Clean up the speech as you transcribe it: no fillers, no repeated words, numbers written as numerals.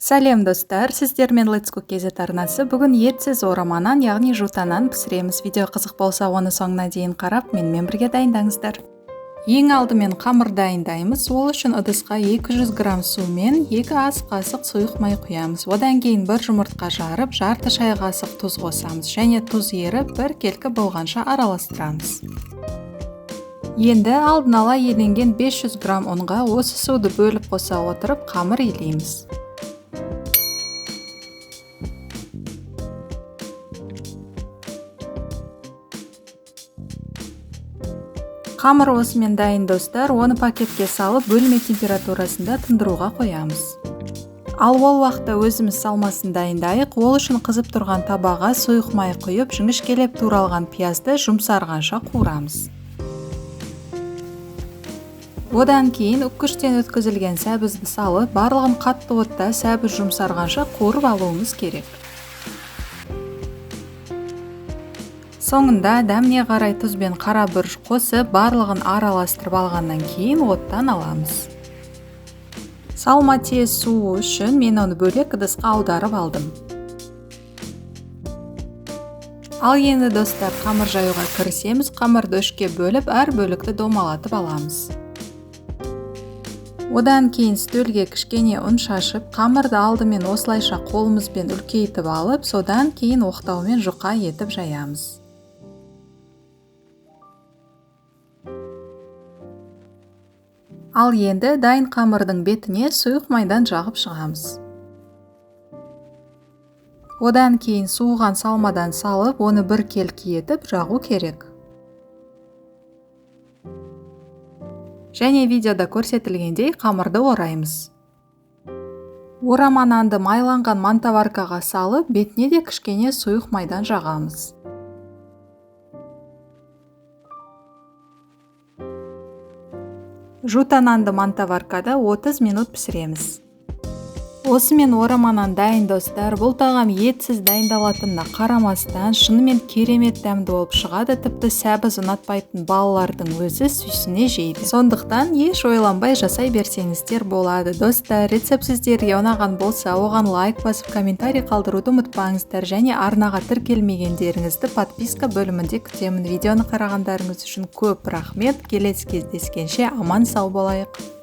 Сәлем достар, сіздермен Let's Cook KZ арнасы бүгін етсіз ораманан, яғни жутанан пісіреміз. Видео қызық болса, оны соңына дейін қарап, менімен бірге дайындаңыздар. Ең алдымен қамыр дайындаймыз. Ол үшін ыдысқа 200 грамм су мен 2 ас қасық сұйық май құямыз. Одан кейін 1 жұмыртқа жарып, жарты шай қасық тұз қосамыз және тұз еріп, 1 келкі болғанша араластырамыз. Енді алдын ала еленген 500 грамм ұнға осы суды бөліп қоса отырып, қамыр илейміз. Қамыр осымен дайын достар, оны пакетке салып, бөлме температурасында тындыруға қоямыз. Ал ол уақытта өзіміз салмасын дайындайық. Ол үшін қызып тұрған табаға сұйық май құйып, жіңішкелеп туралған пиязды жұмсарғанша қуырамыз. Одан кейін үккіштен өткізілген сәбізді салып, барлығын қатты отта сәбіз жұмсарғанша қуырып алуымыз керек. Соңында дәміне қарай тұз бен қара бұрыш қосып, барлығын араластырып алғаннан кейін оттан аламыз. Салма тез суы үшін мен оны бөлек ыдысқа аударып алдым. Ал енді достар, қамыр жаюға кірісеміз. Қамырды үшке бөліп, әр бөлікті домалатып аламыз. Одан кейін стөлге кішкене ұн шашып, қамырды алдымен осылайша қолымызбен үлкейтіп алып, содан кейін оқтаумен жұқа етіп жаямыз. Ал енді дайын қамырдың бетіне сұйық майдан жағып шығамыз. Одан кейін суыған салмадан салып, оны 1 келкі етіп жағу керек. Және видеода көрсетілгендей қамырды ораймыз. Ораман нанды майланған мантаваркаға салып, бетіне де кішкене сұйық майдан жағамыз. Жутананды мантаваркада 30 минут пісіреміз. Осымен ораманан дайын достар. Бұл тағам етсіз дайындалатынына қарамастан шынымен керемет дәмді болып шығады. Тіпті сәбіз ұнатпайтын балалардың өзі сүйсіне жейді. Сондықтан еш ойланбай жасай берсеңіздер болады. Достар, рецепт сіздерге ұнаған болса, оған лайк басып, комментарий қалдыруды ұмытпаңыздар. Және арнаға тіркелмегендеріңізді подписка бөлімінде күтемін. Видеоны қарағандарыңыз үшін көп рахмет. Келесі кездескенше аман сау болайық.